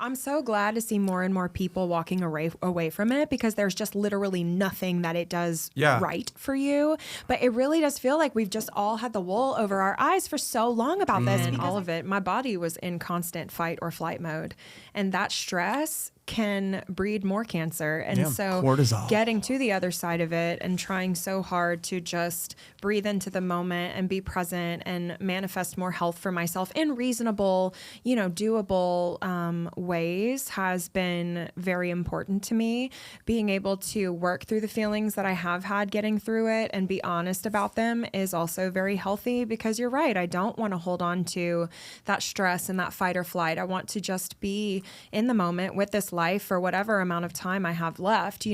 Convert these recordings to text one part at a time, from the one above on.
I'm so glad to see more and more people walking away from it, because there's just literally nothing that it does right for you. But it really does feel like we've just all had the wool over our eyes for so long about this. And all of it, my body was in constant fight or flight mode. And that stress can breed more cancer. And so cortisol. Getting to the other side of it and trying so hard to just breathe into the moment and be present and manifest more health for myself in reasonable, doable ways has been very important to me. Being able to work through the feelings that I have had getting through it and be honest about them is also very healthy, because you're right. I don't want to hold on to that stress and that fight or flight. I want to just be in the moment with this life for whatever amount of time I have left,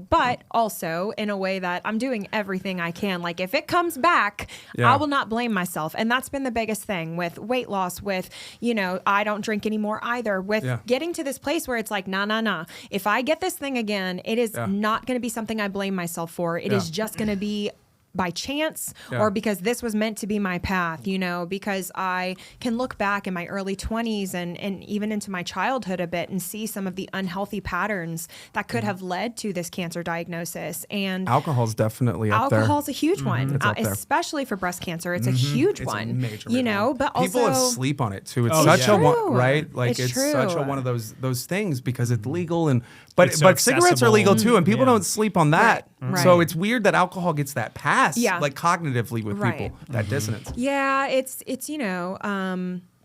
but also in a way that I'm doing everything I can. Like if it comes back, I will not blame myself. And that's been the biggest thing with weight loss, with, I don't drink anymore either, with getting to this place where it's like, nah. If I get this thing again, it is not going to be something I blame myself for. It is just going to be by chance or because this was meant to be my path, because I can look back in my early 20s and even into my childhood a bit and see some of the unhealthy patterns that could have led to this cancer diagnosis. And alcohol's definitely up there. Alcohol's a huge one, especially for breast cancer. It's a huge one, a major one. But also people sleep on it too. It's such a one, right? Like it's such a one of those things because it's legal but cigarettes are legal too, and people don't sleep on that. Right. So it's weird that alcohol gets that pass, like cognitively with people, that dissonance. Yeah, it's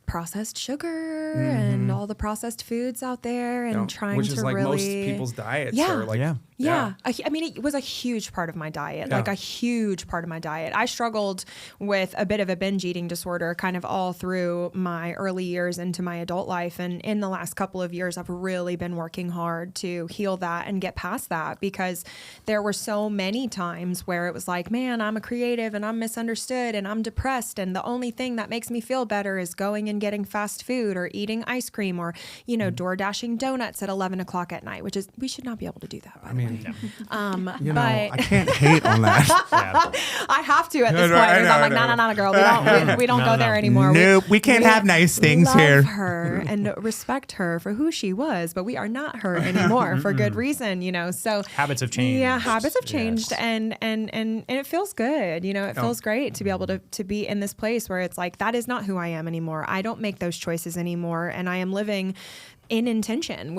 processed sugar and all the processed foods out there, and trying which to is like really most people's diets are like I mean, it was a huge part of my diet, like a huge part of my diet. I struggled with a bit of a binge eating disorder kind of all through my early years into my adult life. And in the last couple of years, I've really been working hard to heal that and get past that, because there were so many times where it was like, man, I'm a creative and I'm misunderstood and I'm depressed. And the only thing that makes me feel better is going and getting fast food or eating ice cream or, door dashing donuts at 11 o'clock at night, which is, we should not be able to do that. By the way. I can't hate on that. I have to at this point. I'm like, no, girl. We don't go there anymore. Nope, we can't have nice things here. Love her and respect her for who she was, but we are not her anymore for good reason, So habits have changed. Yeah, habits have changed, and it feels good. It feels great to be able to be in this place where it's like, that is not who I am anymore. I don't make those choices anymore, and I am living with intention,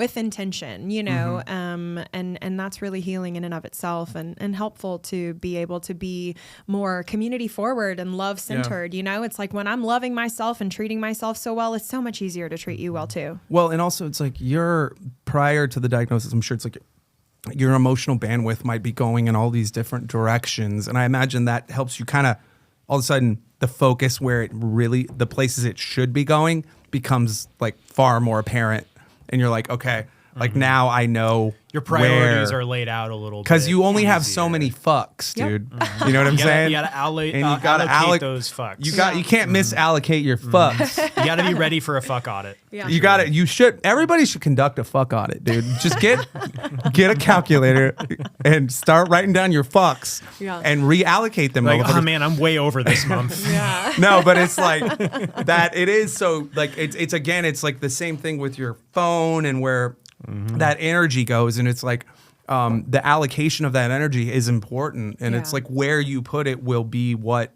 and that's really healing in and of itself, and helpful to be able to be more community forward and love centered. It's like when I'm loving myself and treating myself so well, it's so much easier to treat you well too. Well, and also it's like prior to the diagnosis, I'm sure it's like your emotional bandwidth might be going in all these different directions. And I imagine that helps you kind of all of a sudden the focus where it really, the places it should be going becomes like far more apparent. And you're like, okay, like now I know your priorities are laid out a little bit. Because you only have so many fucks, dude. You know what I'm saying? You gotta allocate those fucks. You can't misallocate your fucks. You gotta be ready for a fuck audit. Yeah. Everybody should conduct a fuck audit, dude. Just get a calculator and start writing down your fucks and reallocate them. Like, oh man, I'm way over this month. No, but it's like that. It is so like it's again, it's like the same thing with your phone and where that energy goes, and it's like the allocation of that energy is important, and it's like where you put it will be what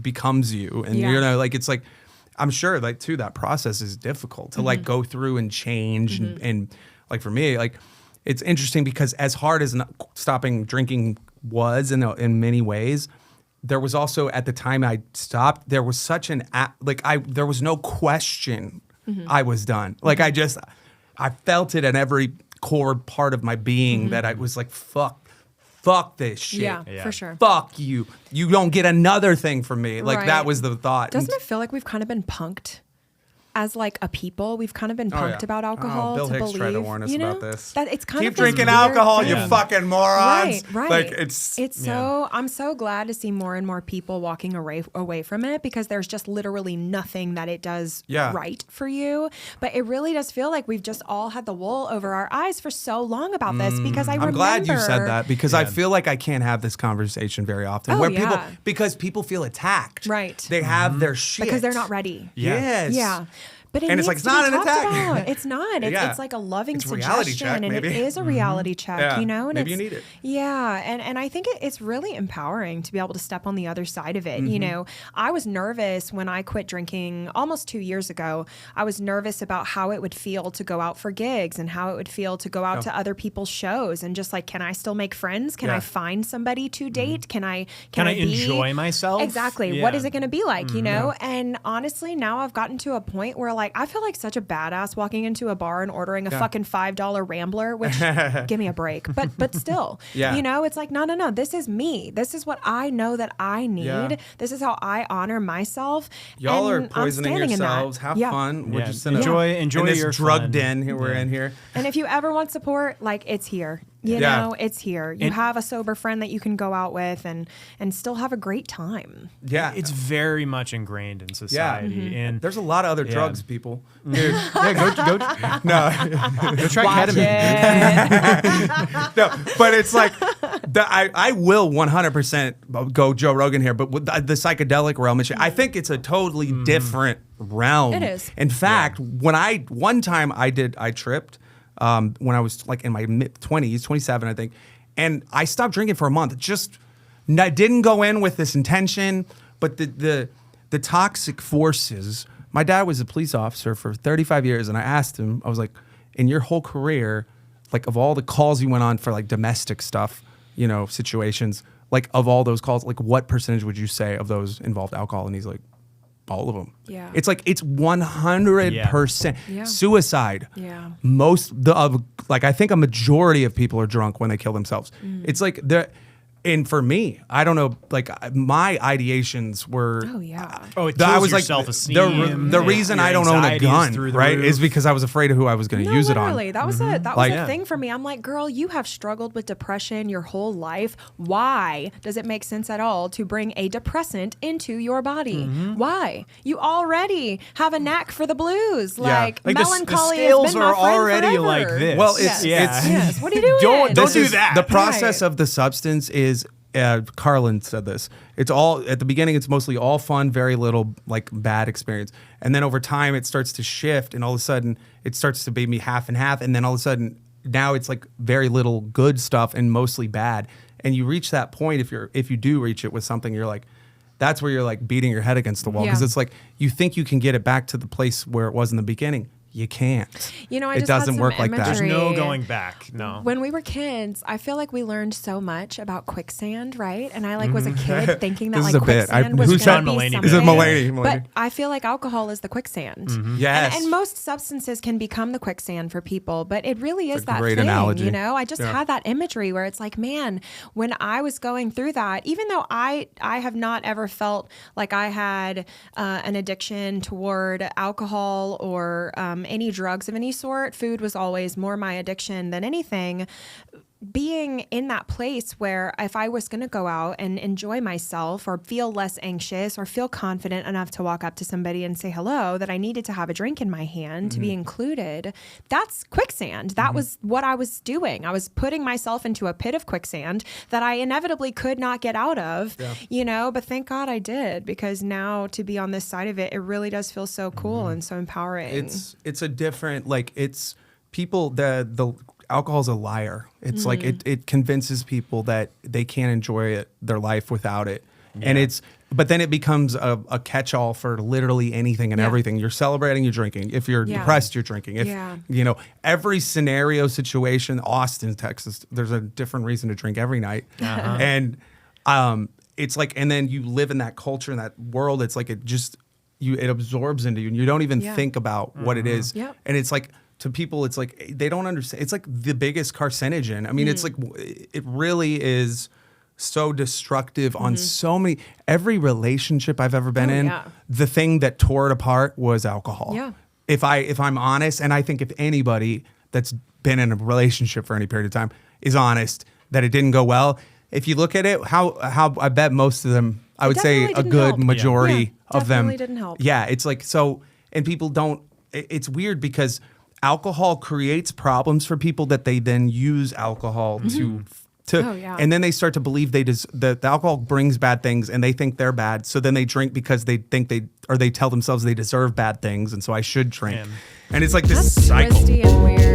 becomes you, and like it's like I'm sure like too that process is difficult to like go through and change, and like for me like it's interesting because as hard as stopping drinking was in many ways, there was also at the time I stopped, there was such there was no question I was done. Like I felt it in every core part of my being that I was like, fuck this shit. Yeah, for sure. Fuck you. You don't get another thing from me. Like that was the thought. Doesn't it feel like we've kind of been punked? As like a people, we've kind of been punked about alcohol. Bill to Hicks believe, tried to warn us about this. That it's kind Keep of drinking alcohol, you fucking morons. Right. Like I'm so glad to see more and more people walking away from it, because there's just literally nothing that it does right for you. But it really does feel like we've just all had the wool over our eyes for so long about this, because I'm glad you said that, because I feel like I can't have this conversation very often because people feel attacked. Right. They have their shit. Because they're not ready. Yes. Yeah. But and it's like, it's not an attack. It's not. It's like a loving it's reality suggestion. check, maybe. And it is a reality check, you know? And maybe you need it. Yeah. And I think it's really empowering to be able to step on the other side of it. You know, I was nervous when I quit drinking almost 2 years ago. I was nervous about how it would feel to go out for gigs and how it would feel to go out to other people's shows and just like, can I still make friends? Can I find somebody to date? Can I enjoy myself? Exactly. Yeah. What is it going to be like, you know? And honestly, now I've gotten to a point where like, I feel like such a badass walking into a bar and ordering a fucking $5 Rambler, which give me a break, but still, you know, it's like, no, this is me. This is what I know that I need. Yeah. This is how I honor myself. Y'all are poisoning yourselves. Have fun. We're just enjoy in your this drug fun. den here we're in here. And if you ever want support, like it's here. You know, it's here. You have a sober friend that you can go out with and still have a great time. Yeah. It's very much ingrained in society. And there's a lot of other drugs, people. Dude, go no. Go try Watch ketamine. No, but it's like, I will 100% go Joe Rogan here, but with the psychedelic realm, I think it's a totally different realm. It is. In fact, one time I tripped, when I was like in my mid-20s, 27, I think. And I stopped drinking for a month. I didn't go in with this intention, but the toxic forces. My dad was a police officer for 35 years, and I asked him, I was like, in your whole career, like of all the calls you went on for like domestic stuff, you know, situations, like of all those calls, like what percentage would you say of those involved alcohol? And he's like, all of them. Yeah. It's like, it's 100% suicide. Yeah. I think a majority of people are drunk when they kill themselves. It's like and for me, I don't know, like my ideations were. Oh yeah. It kills your self-esteem. The reason I don't own a gun, right, is because I was afraid of who I was going to use it on. That was a thing for me. I'm like, girl, you have struggled with depression your whole life. Why does it make sense at all to bring a depressant into your body? Why? You already have a knack for the blues. Like melancholy the scales has been my are friend already forever. like this. Well, Yes. What are you doing? Don't do that. The process of the substance is. Carlin said this. It's all at the beginning. It's mostly all fun, very little like bad experience, and then over time it starts to shift, and all of a sudden it starts to be me half and half, and then all of a sudden now it's like very little good stuff and mostly bad. And you reach that point if you do reach it with something, you're like, that's where you're like beating your head against the wall because it's like you think you can get it back to the place where it was in the beginning. You can't. You know, it doesn't work like that. There's no going back. No. When we were kids, I feel like we learned so much about quicksand, right? And I like was a kid thinking that like quicksand was going to be something. This is Mulaney. But I feel like alcohol is the quicksand. Yes. And most substances can become the quicksand for people, but it really is that great thing. Analogy. You know, I just had that imagery where it's like, man, when I was going through that, even though I have not ever felt like I had an addiction toward alcohol or any drugs of any sort. Food was always more my addiction than anything. Being in that place where if I was going to go out and enjoy myself or feel less anxious or feel confident enough to walk up to somebody and say hello, that I needed to have a drink in my hand to be included, that's quicksand. That was what I was doing. I was putting myself into a pit of quicksand that I inevitably could not get out of, you know, but thank God I did, because now to be on this side of it, it really does feel so cool and so empowering. It's a different, like, it's people, the alcohol's a liar. It's like it convinces people that they can't enjoy their life without it. And but then it becomes a catch-all for literally anything and everything. You're celebrating, you're drinking. If you're depressed, you're drinking. If you know, every scenario, situation, Austin, Texas, there's a different reason to drink every night. And it's like, and then you live in that culture, in that world, it's like it absorbs into you and you don't even think about what it is. And it's like, to people, it's like they don't understand. It's like the biggest carcinogen. I mean, it's like it really is so destructive on so many. Every relationship I've ever been in, the thing that tore it apart was alcohol. Yeah. If I'm honest, and I think if anybody that's been in a relationship for any period of time is honest that it didn't go well, if you look at it, how I bet most of them, I would say a good majority of them didn't help. Yeah, it's like so, and people don't. It's weird because alcohol creates problems for people that they then use alcohol Oh, yeah. And then they start to believe the alcohol brings bad things, and they think they're bad. So then they drink because they think they tell themselves they deserve bad things, and so I should drink. Man. And it's like That's this cycle. twisty and weird.